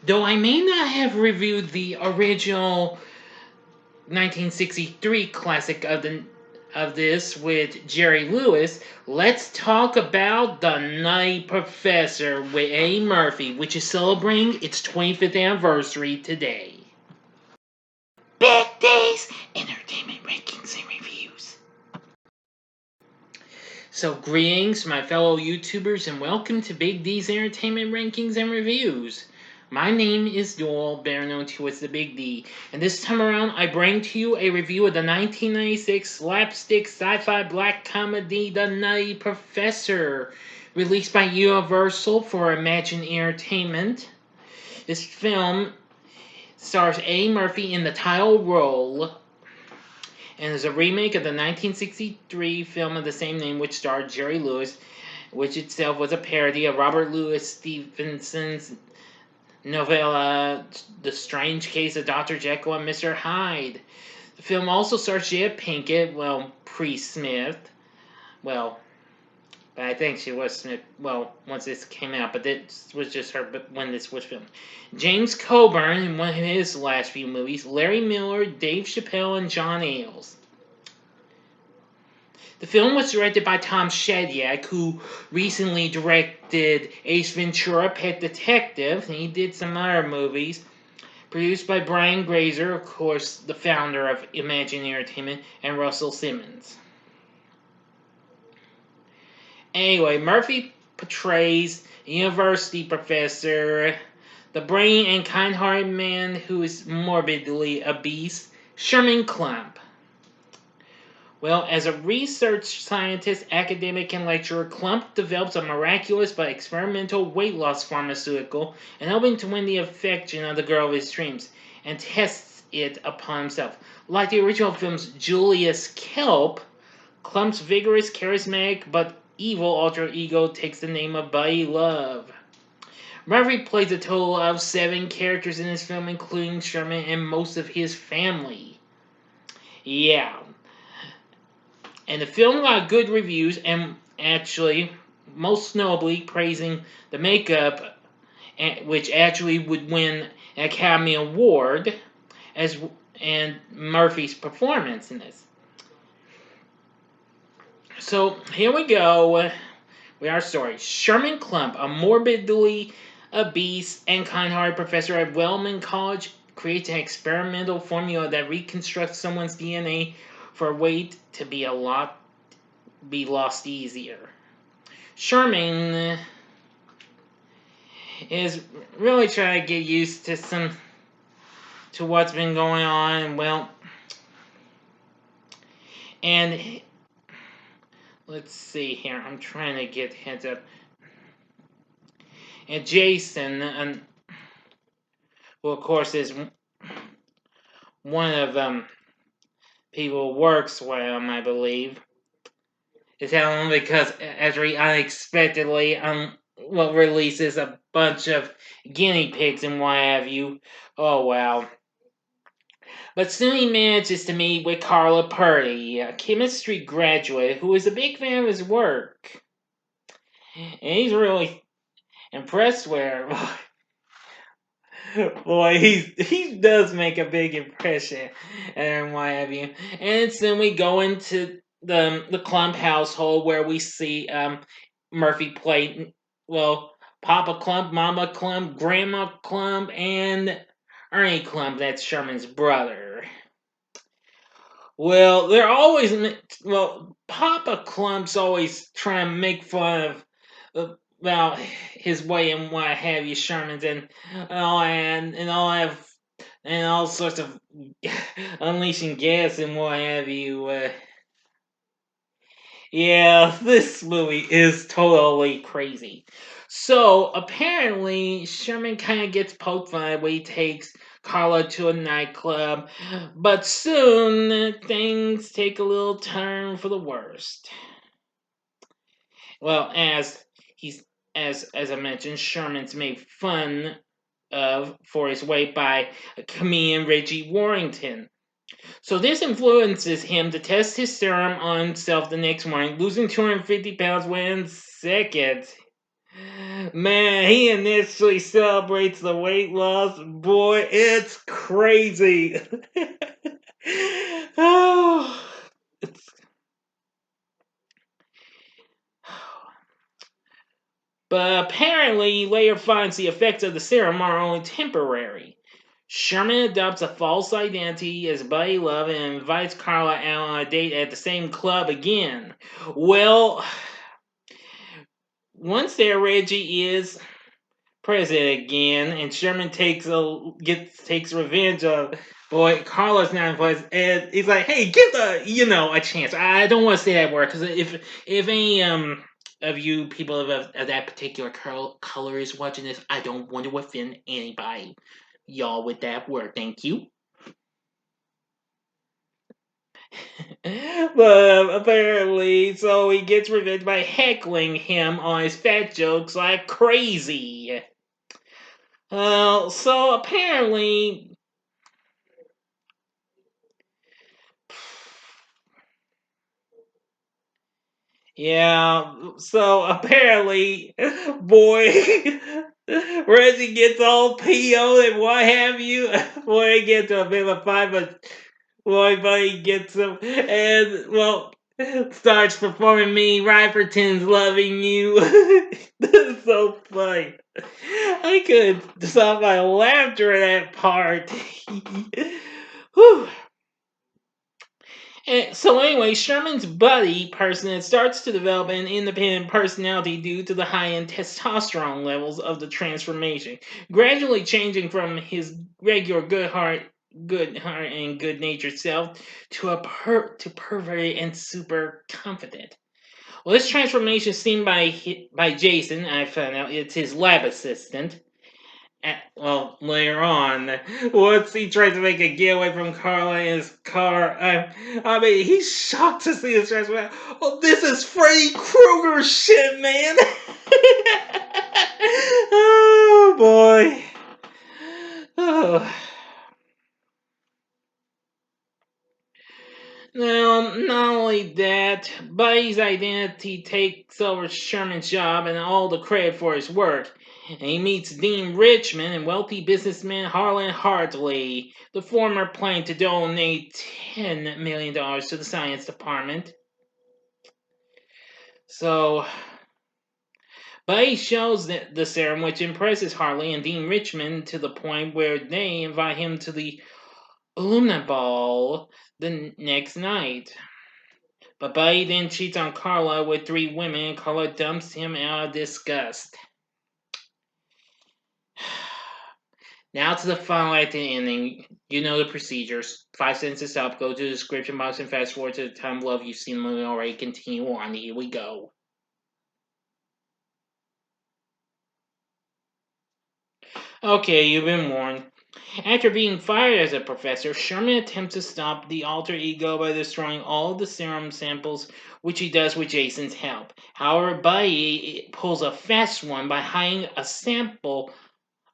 Though I may not have reviewed the original 1963 classic of this with Jerry Lewis, let's talk about The Nutty Professor with Eddie Murphy, which is celebrating its 25th anniversary today. Big Days Entertainment Rankings and Reviews. So, greetings, my fellow YouTubers, and welcome to Big D's Entertainment Rankings and Reviews. My name is Joel, better known to you as the Big D, and this time around I bring to you a review of the 1996 slapstick sci-fi black comedy The Nutty Professor, released by Universal for Imagine Entertainment. This film stars Eddie Murphy in the title role, and is a remake of the 1963 film of the same name, which starred Jerry Lewis, which itself was a parody of Robert Louis Stevenson's novella The Strange Case of Dr. Jekyll and Mr. Hyde. The film also stars Jada Pinkett-Smith. Well, but I think she was Smith, once this came out, but this was just her when this was filmed. James Coburn in one of his last few movies, Larry Miller, Dave Chapelle, and John Ales. The film was directed by Tom Shadyac, who recently directed Ace Ventura, Pet Detective, and he did some other movies. Produced by Brian Grazer, of course, the founder of Imagine Entertainment, and Russell Simmons. Anyway, Murphy portrays a university professor, the brainy and kind-hearted man who is morbidly obese, Sherman Klump. Well, as a research scientist, academic, and lecturer, Klump develops a miraculous but experimental weight loss pharmaceutical and helping to win the affection of the girl of his dreams, and tests it upon himself. Like the original film's Julius Kelp, Klump's vigorous, charismatic, but evil alter ego takes the name of Buddy Love. Murphy plays a total of 7 characters in this film, including Sherman and most of his family. Yeah. And the film got good reviews, and actually, most notably, praising the makeup, which actually would win an Academy Award, and Murphy's performance in this. So, here we go with our story. Sherman Klump, a morbidly obese and kind-hearted professor at Wellman College, creates an experimental formula that reconstructs someone's DNA for weight to be lost easier. Sherman is really trying to get used to what's been going on, and let's see here. I'm trying to get heads up. And Jason, who of course is one of people who works with him, I believe, is telling him because Esri unexpectedly releases a bunch of guinea pigs and what have you. Oh wow. But soon he manages to meet with Carla Purdy, a chemistry graduate who is a big fan of his work. And he's really impressed with her. Boy, he does make a big impression and what have you. And soon we go into the Klump household where we see Murphy play Papa Klump, Mama Klump, Grandma Klump, and Ernie Klump. That's Sherman's brother. Well, they're always Papa Klump's always trying to make fun of about his way and what have you, Sherman's and all sorts of unleashing gas and what have you. Yeah, this movie is totally crazy. So apparently, Sherman kind of gets poked fun when he takes Carla to a nightclub, but soon things take a little turn for the worst. Well, as I mentioned, Sherman's made fun of for his weight by comedian Reggie Warrington. So this influences him to test his serum on himself the next morning, losing 250 pounds within seconds. Man, he initially celebrates the weight loss. Boy, it's crazy. Oh, it's, but apparently, he later finds the effects of the serum are only temporary. Sherman adopts a false identity as Buddy Love and invites Carla out on a date at the same club again. Well, once there, Reggie is president again, and Sherman takes revenge of boy Carlos now in place, and he's like, "Hey, give a chance." I don't want to say that word because if any of you people of that particular color is watching this, I don't want to offend anybody, y'all, with that word. Thank you. But apparently, so he gets revenge by heckling him on his fat jokes like crazy. So apparently, yeah. So apparently, boy, Reggie gets all PO and what have you. Boy, he gets a bit of a fight, but boy, buddy gets him, and well, starts performing "Me Riperton's Loving You." That's so funny. I couldn't stop my laughter at that part. Whew. So anyway, Sherman's buddy person starts to develop an independent personality due to the high-end testosterone levels of the transformation, gradually changing from his regular good heart and good-natured self to perverted and super confident. Well, this transformation is seen by Jason. I found out it's his lab assistant. Well, later on, once he tries to make a getaway from Carla in his car, I mean, he's shocked to see his transformation. Oh, this is Freddy Krueger shit, man! Oh boy. Oh. Now, not only that, Buddy's identity takes over Sherman's job and all the credit for his work. And he meets Dean Richmond and wealthy businessman Harlan Hartley, the former planning to donate $10 million to the science department. So, Buddy shows the serum, which impresses Hartley and Dean Richmond to the point where they invite him to the alumni ball the next night. But Buddy then cheats on Carla with 3 women, and Carla dumps him out of disgust. Now to the final act and ending. You know the procedures. 5 sentences up, go to the description box and fast forward to the time of love you've seen the movie already. Continue on. Here we go. Okay, you've been warned. After being fired as a professor, Sherman attempts to stop the alter ego by destroying all of the serum samples, which he does with Jason's help. However, Buddy pulls a fast one by hiding a sample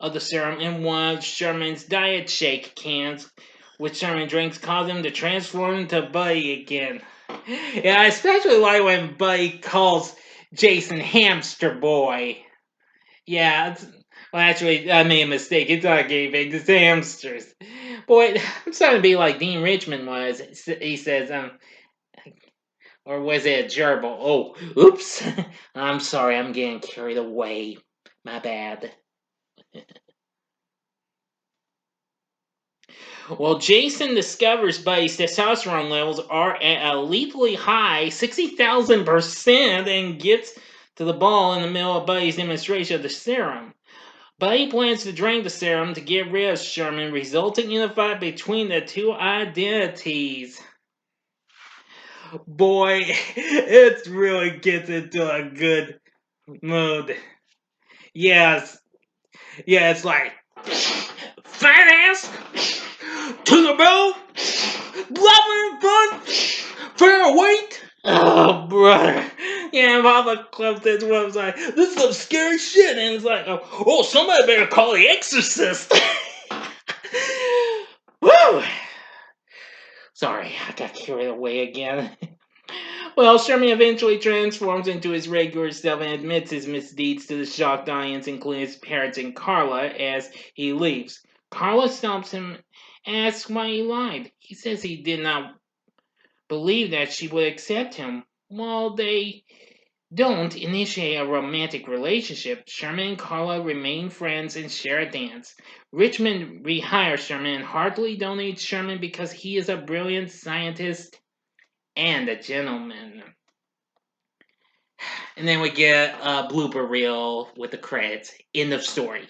of the serum in one of Sherman's diet shake cans, which Sherman drinks, causing him to transform into Buddy again. Yeah, I especially like when Buddy calls Jason Hamster Boy. Yeah, well, actually, I made a mistake. It's not a guinea pig, it's hamsters. Boy, I'm starting to be like Dean Richmond was. He says, or was it a gerbil? Oh, oops. I'm sorry, I'm getting carried away. My bad. Well, Jason discovers Buddy's testosterone levels are at a lethally high 60,000% and gets to the ball in the middle of Buddy's demonstration of the serum. Buddy plans to drink the serum to get rid of Sherman, resulting in a fight between the two identities. Boy, it really gets into a good mood. Yes, yeah, it's like fat ass to the bell, loving fun, fair weight. Oh, brother. Yeah, Papa Clifton's website. This is some scary shit. And it's like, oh, somebody better call the exorcist. Woo! Sorry, I got carried away again. Well, Sherman eventually transforms into his regular self and admits his misdeeds to the shocked audience, including his parents and Carla, as he leaves. Carla stops him and asks why he lied. He says he did not believe that she would accept him. While they don't initiate a romantic relationship, Sherman and Carla remain friends and share a dance. Richmond rehires Sherman and heartily donates Sherman because he is a brilliant scientist and a gentleman. And then we get a blooper reel with the credits. End of story.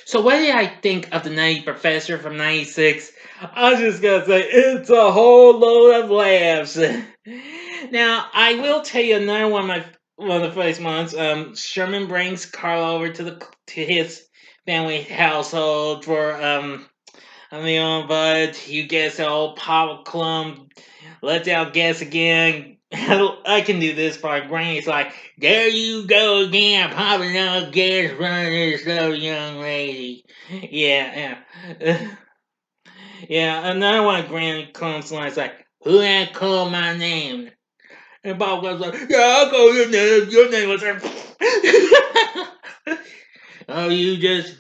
So what did I think of the Nutty Professor from '96? I was just gonna say it's a whole load of laughs. Now I will tell you another one of the funniest ones. Sherman brings Carl over to his family household for a meal, but you guess the old Papa Clum lets out guess again. I can do this part. Granny's like, there you go again, popping out gas, running this slow young lady. Yeah, yeah. Yeah, another one of Granny Clump's lines like, who had called my name? And Bob goes like, yeah, I'll call your name. Your name was there. Oh, you just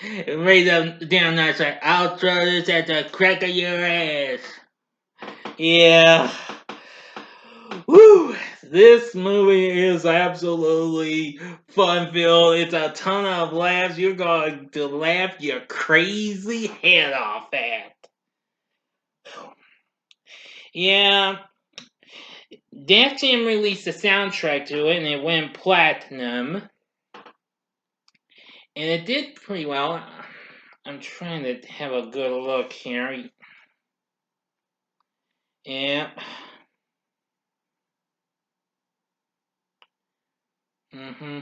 raise up down nice like, I'll throw this at the crack of your ass. Yeah. Woo! This movie is absolutely fun filled. It's a ton of laughs. You're going to laugh your crazy head off at. Yeah, Def Jam released a soundtrack to it and it went platinum. And it did pretty well. I'm trying to have a good look here. Yeah. Mm-hmm.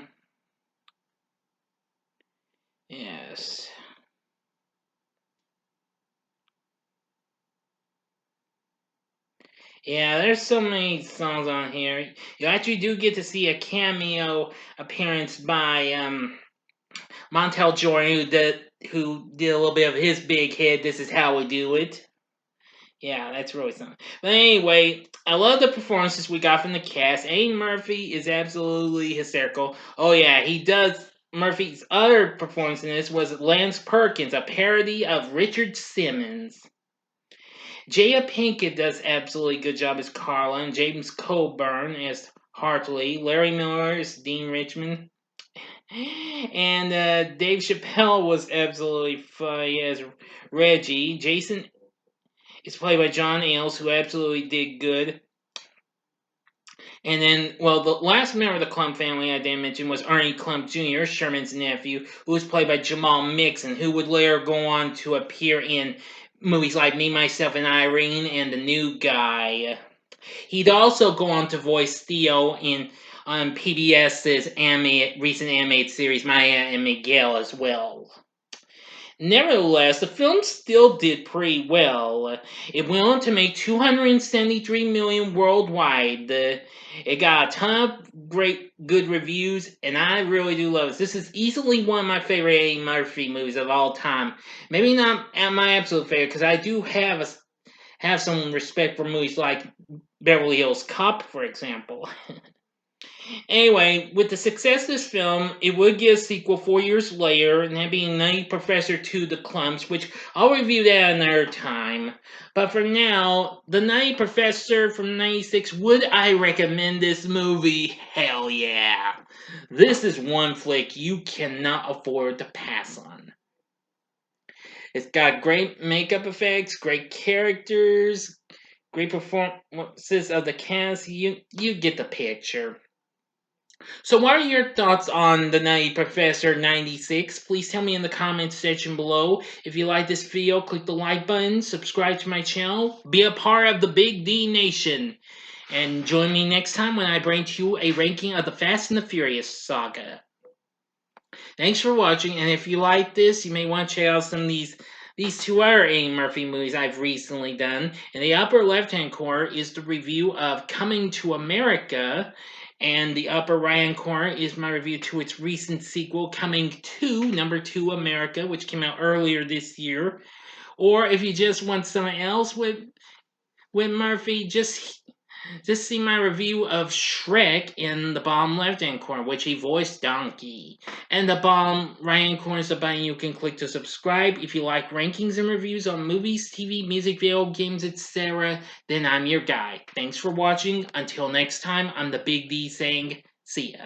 Yes. Yeah, there's so many songs on here. You actually do get to see a cameo appearance by Montel Jordan, who did a little bit of his big hit. This is how we do it. Yeah, that's really something. But anyway, I love the performances we got from the cast. Eddie Murphy is absolutely hysterical. Oh yeah, he does. Murphy's other performance in this was Lance Perkins, a parody of Richard Simmons. Jada Pinkett does absolutely good job as Carla, and James Coburn as Hartley. Larry Miller is Dean Richmond. And Dave Chappelle was absolutely funny as Reggie. Jason is played by John Ales, who absolutely did good. And then, well, the last member of the Clump family I didn't mention was Ernie Clump Jr., Sherman's nephew, who was played by Jamal Mixon, who would later go on to appear in movies like Me, Myself, and Irene and The New Guy. He'd also go on to voice Theo in PBS's recent animated series Maya and Miguel as well. Nevertheless, the film still did pretty well. It went on to make 273 million worldwide. It got a ton of great, good reviews, and I really do love it. This is easily one of my favorite Eddie Murphy movies of all time. Maybe not my absolute favorite, because I do have some respect for movies like Beverly Hills Cop, for example. Anyway, with the success of this film, it would get a sequel 4 years later, and that being Nutty Professor 2 The Clumps, which I'll review that another time. But for now, The Nutty Professor from '96, would I recommend this movie? Hell yeah. This is one flick you cannot afford to pass on. It's got great makeup effects, great characters, great performances of the cast. You get the picture. So, what are your thoughts on the Nutty Professor '96? Please tell me in the comments section below. If you like this video, click the like button, subscribe to my channel, be a part of the Big D Nation, and join me next time when I bring to you a ranking of the Fast and the Furious saga. Thanks for watching, and if you like this, you may want to check out some of these two other Eddie Murphy movies I've recently done. In the upper left-hand corner is the review of Coming to America, and the upper right-hand corner is my review to its recent sequel, Coming to Number 2 America, which came out earlier this year. Or if you just want something else with Murphy, just Just see my review of Shrek in the bottom left-hand corner, which he voiced Donkey. And the bottom right-hand corner is the button you can click to subscribe. If you like rankings and reviews on movies, TV, music, video games, etc., then I'm your guy. Thanks for watching. Until next time, I'm the Big D saying, see ya.